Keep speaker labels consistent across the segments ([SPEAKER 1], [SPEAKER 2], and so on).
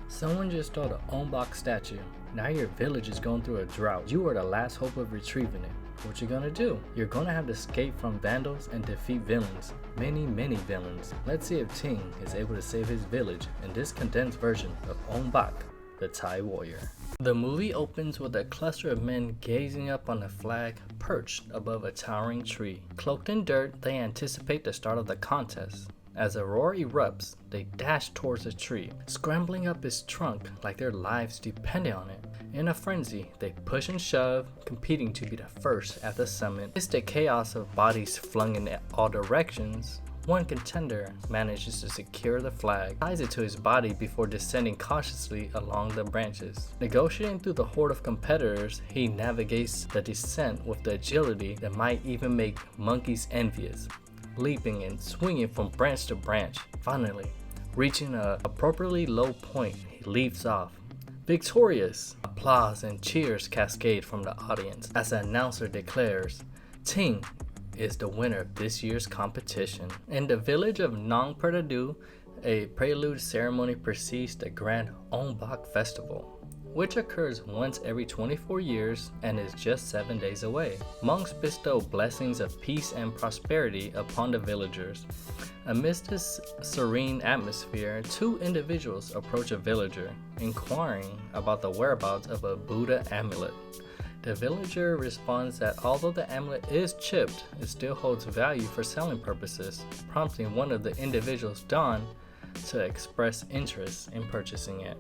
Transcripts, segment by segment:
[SPEAKER 1] Someone just stole the Ong Bak statue. Now your village is going through a drought. You are the last hope of retrieving it. What you gonna do? You're gonna have to escape from vandals and defeat villains. Many villains. Let's see if Tien is able to save his village in this condensed version of Ong Bak, the Thai warrior. The movie opens with a cluster of men gazing up on a flag perched above a towering tree. Cloaked in dirt, they anticipate the start of the contest. As a roar erupts, they dash towards the tree, scrambling up its trunk like their lives depended on it. In a frenzy, they push and shove, competing to be the first at the summit. Amidst the chaos of bodies flung in all directions, one contender manages to secure the flag, ties it to his body before descending cautiously along the branches. Negotiating through the horde of competitors, he navigates the descent with the agility that might even make monkeys envious, leaping and swinging from branch to branch. Finally, reaching an appropriately low point, he leaps off. Victorious! Applause and cheers cascade from the audience as the announcer declares, Tien is the winner of this year's competition. In the village of Nong Bak, a prelude ceremony precedes the grand Ong Bak festival, which occurs once every 24 years and is just 7 days away. Monks bestow blessings of peace and prosperity upon the villagers. Amidst this serene atmosphere, two individuals approach a villager, inquiring about the whereabouts of a Buddha amulet. The villager responds that although the amulet is chipped, it still holds value for selling purposes, prompting one of the individuals, Don, to express interest in purchasing it.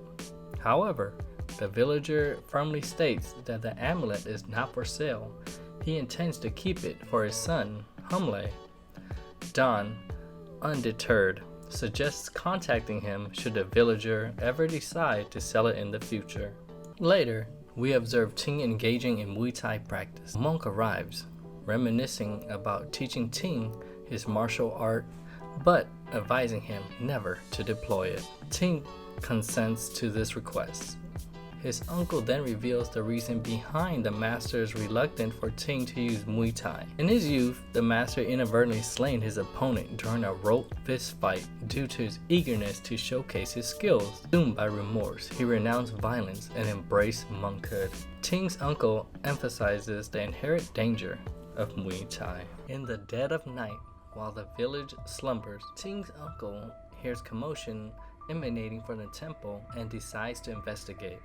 [SPEAKER 1] However, the villager firmly states that the amulet is not for sale. He intends to keep it for his son, Humle. Don, undeterred, suggests contacting him should the villager ever decide to sell it in the future. Later, we observe Tien engaging in Muay Thai practice. A monk arrives, reminiscing about teaching Tien his martial art, but advising him never to deploy it. Tien consents to this request. His uncle then reveals the reason behind the master's reluctance for Tien to use Muay Thai. In his youth, the master inadvertently slain his opponent during a rope fist fight due to his eagerness to showcase his skills. Doomed by remorse, he renounced violence and embraced monkhood. Tien's uncle emphasizes the inherent danger of Muay Thai. In the dead of night, while the village slumbers, Tien's uncle hears commotion emanating from the temple and decides to investigate.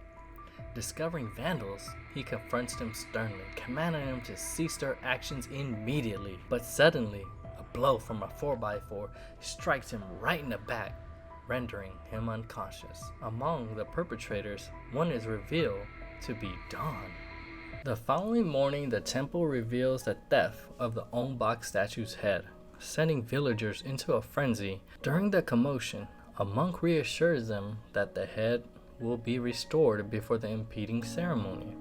[SPEAKER 1] Discovering vandals, he confronts them sternly, commanding them to cease their actions immediately. But suddenly, a blow from a 4x4 strikes him right in the back, rendering him unconscious. Among the perpetrators, one is revealed to be Don. The following morning, the temple reveals the theft of the Ong Bak statue's head, sending villagers into a frenzy. During the commotion, a monk reassures them that the head will be restored before the impeding ceremony.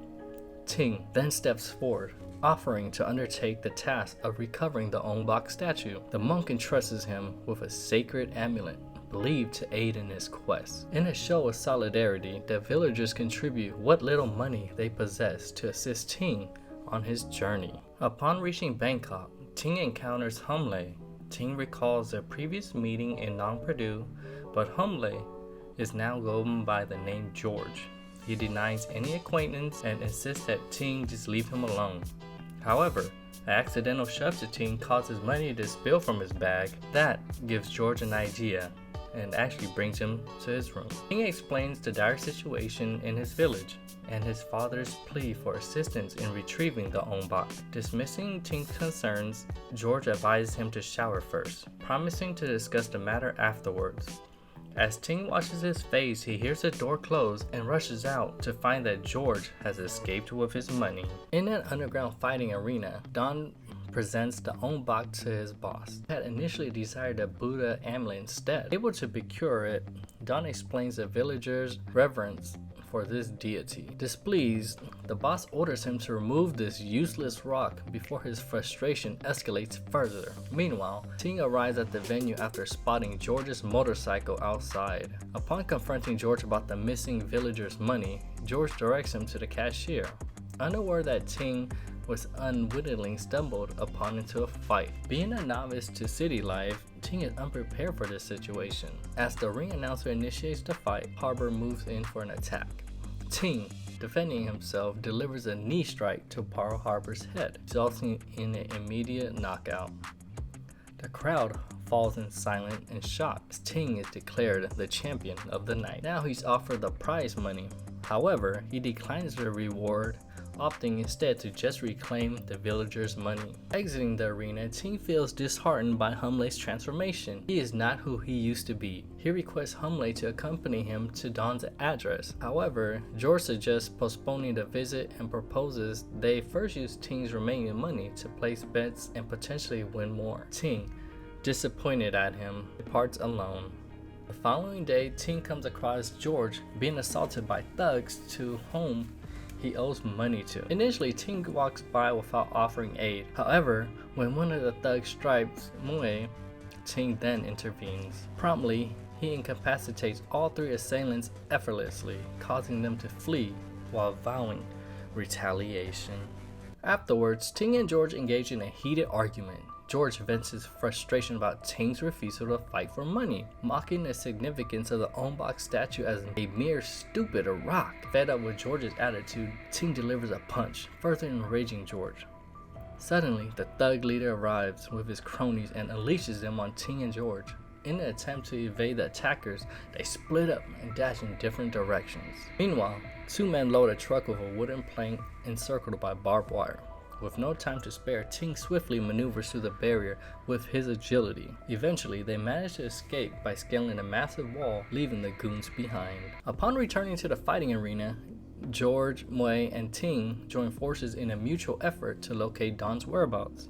[SPEAKER 1] Tien then steps forward, offering to undertake the task of recovering the Ong Bak statue. The monk entrusts him with a sacred amulet, believed to aid in his quest. In a show of solidarity, the villagers contribute what little money they possess to assist Tien on his journey. Upon reaching Bangkok, Tien encounters Humle. Tien recalls their previous meeting in Nong Bak, but Humle is now going by the name George. He denies any acquaintance and insists that Tien just leave him alone. However, an accidental shove to Tien causes money to spill from his bag. That gives George an idea and actually brings him to his room. Tien explains the dire situation in his village and his father's plea for assistance in retrieving the Ong Bak. Dismissing Tien's concerns, George advises him to shower first, promising to discuss the matter afterwards. As Tien washes his face, he hears the door close and rushes out to find that George has escaped with his money. In an underground fighting arena, Don presents the Ong Bak to his boss. He had initially desired a Buddha amulet instead. Able to procure it, Don explains the villagers' reverence for this deity. Displeased, the boss orders him to remove this useless rock before his frustration escalates further. Meanwhile, Tien arrives at the venue after spotting George's motorcycle outside. Upon confronting George about the missing villager's money, George directs him to the cashier. Unaware that Tien was unwittingly stumbled upon into a fight. Being a novice to city life, Tien is unprepared for this situation. As the ring announcer initiates the fight, Harbor moves in for an attack. Tien, defending himself, delivers a knee strike to Pearl Harbor's head, resulting in an immediate knockout. The crowd falls in silence and shock as Tien is declared the champion of the night. Now he's offered the prize money. However, he declines the reward, opting instead to just reclaim the villagers' money. Exiting the arena, Tien feels disheartened by Humlei's transformation. He is not who he used to be. He requests Humlei to accompany him to Don's address. However, George suggests postponing the visit and proposes they first use Tien's remaining money to place bets and potentially win more. Tien, disappointed at him, departs alone. The following day, Tien comes across George being assaulted by thugs to whom he owes money to. Initially, Tien walks by without offering aid. However, when one of the thugs strikes Muay, Tien then intervenes. Promptly, he incapacitates all three assailants effortlessly, causing them to flee while vowing retaliation. Afterwards, Tien and George engage in a heated argument. George vents his frustration about Tien's refusal to fight for money, mocking the significance of the Ong Bak statue as a mere stupid rock. Fed up with George's attitude, Tien delivers a punch, further enraging George. Suddenly, the thug leader arrives with his cronies and unleashes them on Tien and George. In an attempt to evade the attackers, they split up and dash in different directions. Meanwhile, two men load a truck with a wooden plank encircled by barbed wire. With no time to spare, Tien swiftly maneuvers through the barrier with his agility. Eventually, they manage to escape by scaling a massive wall, leaving the goons behind. Upon returning to the fighting arena, George, Muay, and Tien join forces in a mutual effort to locate Don's whereabouts.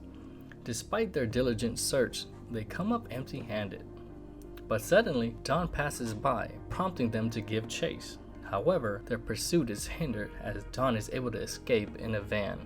[SPEAKER 1] Despite their diligent search, they come up empty-handed. But suddenly, Don passes by, prompting them to give chase. However, their pursuit is hindered as Don is able to escape in a van,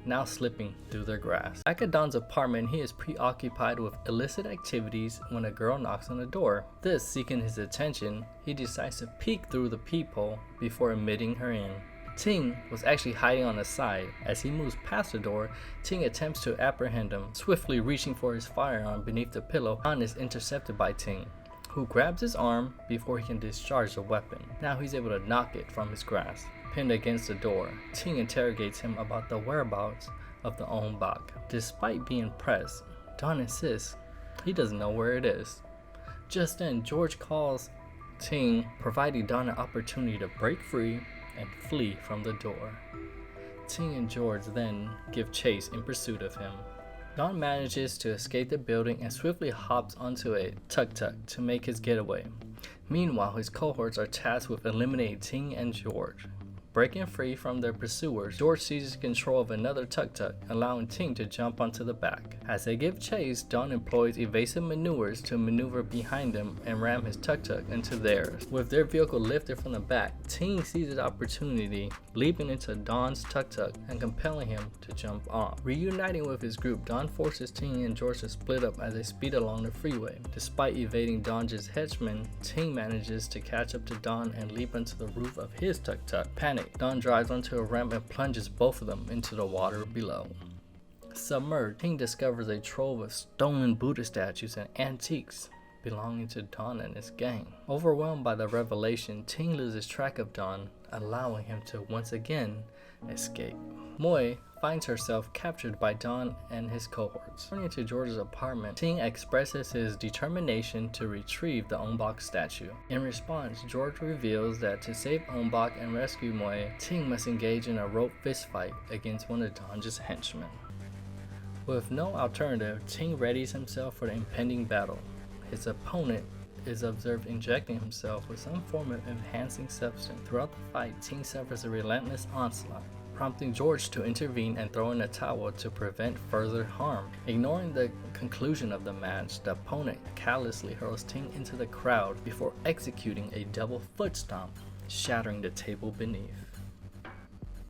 [SPEAKER 1] now slipping through their grasp. Back at Don's apartment, he is preoccupied with illicit activities when a girl knocks on the door. This seeking his attention, he decides to peek through the peephole before admitting her in. Tien was actually hiding on the side. As he moves past the door, Tien attempts to apprehend him. Swiftly reaching for his firearm beneath the pillow, Don is intercepted by Tien, who grabs his arm before he can discharge the weapon. Now he's able to knock it from his grasp. Pinned against the door, Tien interrogates him about the whereabouts of the Ong Bak. Despite being pressed, Don insists he doesn't know where it is. Just then, George calls Tien, providing Don an opportunity to break free and flee from the door. Tien and George then give chase in pursuit of him. Don manages to escape the building and swiftly hops onto a tuk-tuk to make his getaway. Meanwhile, his cohorts are tasked with eliminating Tien and George. Breaking free from their pursuers, George seizes control of another tuk-tuk, allowing Tien to jump onto the back. As they give chase, Don employs evasive maneuvers to maneuver behind them and ram his tuk-tuk into theirs. With their vehicle lifted from the back, Tien seizes the opportunity, leaping into Don's tuk-tuk and compelling him to jump off. Reuniting with his group, Don forces Tien and George to split up as they speed along the freeway. Despite evading Don's henchmen, Tien manages to catch up to Don and leap onto the roof of his tuk-tuk. Panic, Don drives onto a ramp and plunges both of them into the water below. Submerged, Tien discovers a trove of stolen Buddha statues and antiques belonging to Don and his gang. Overwhelmed by the revelation, Tien loses track of Don, allowing him to once again escape. Muay finds herself captured by Don and his cohorts. Returning to George's apartment, Tien expresses his determination to retrieve the Ong Bak statue. In response, George reveals that to save Ong Bak and rescue Muay, Tien must engage in a rope fistfight against one of Don's henchmen. With no alternative, Tien readies himself for the impending battle. His opponent is observed injecting himself with some form of enhancing substance. Throughout the fight, Tien suffers a relentless onslaught, prompting George to intervene and throw in a towel to prevent further harm. Ignoring the conclusion of the match, the opponent callously hurls Tien into the crowd before executing a double foot stomp, shattering the table beneath.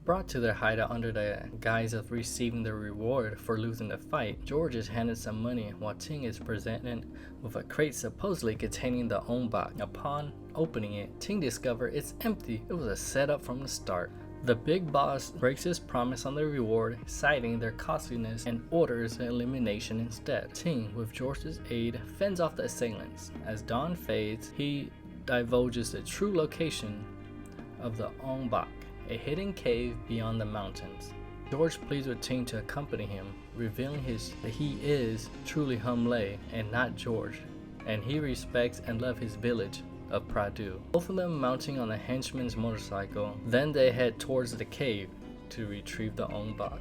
[SPEAKER 1] Brought to their hideout under the guise of receiving the reward for losing the fight, George is handed some money while Tien is presented with a crate supposedly containing the Ong Bak. Upon opening it, Tien discovers it's empty. It was a setup from the start. The big boss breaks his promise on the reward, citing their costliness, and orders the elimination instead. Tien, with George's aid, fends off the assailants. As dawn fades, he divulges the true location of the Ong Bak, a hidden cave beyond the mountains. George pleads with Tien to accompany him, revealing that he is truly Hum Le and not George, and he respects and loves his village of Pradu. Both of them mounting on a henchman's motorcycle, then they head towards the cave to retrieve the Ong Bak.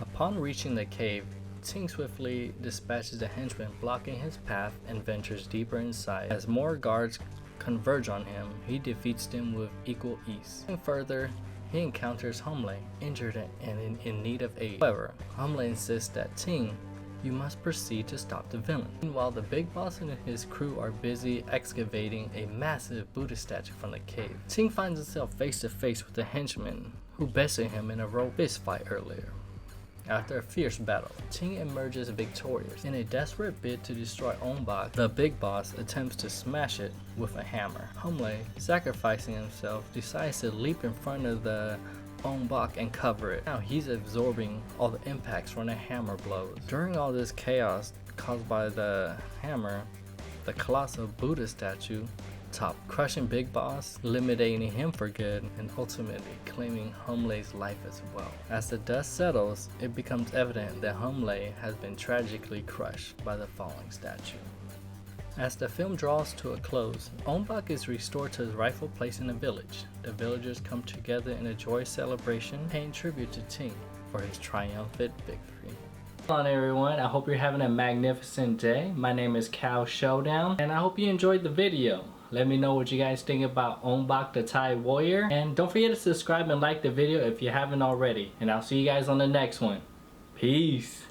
[SPEAKER 1] Upon reaching the cave, Tien swiftly dispatches the henchman blocking his path and ventures deeper inside. As more guards converge on him, he defeats them with equal ease. And further, he encounters Hum Le, injured and in need of aid. However, Hum Le insists that Tien, you must proceed to stop the villain. Meanwhile, the big boss and his crew are busy excavating a massive Buddha statue from the cave. Tien finds himself face to face with the henchman who bested him in a rope fist fight earlier. After a fierce battle, Tien emerges victorious. In a desperate bid to destroy Ong Bak, the big boss attempts to smash it with a hammer. Hum Le, sacrificing himself, decides to leap in front of the Ong Bak and cover it. Now he's absorbing all the impacts from the hammer blows. During all this chaos caused by the hammer, the colossal Buddha statue topped, crushing Big Boss, eliminating him for good, and ultimately claiming Hum Le's life as well. As the dust settles, it becomes evident that Hum Le has been tragically crushed by the falling statue. As the film draws to a close, Ong Bak is restored to his rightful place in the village. The villagers come together in a joyous celebration, paying tribute to Tien for his triumphant victory. Hello everyone, I hope you're having a magnificent day. My name is Cow Showdown, and I hope you enjoyed the video. Let me know what you guys think about Ong Bak the Thai warrior, and don't forget to subscribe and like the video if you haven't already, and I'll see you guys on the next one. Peace.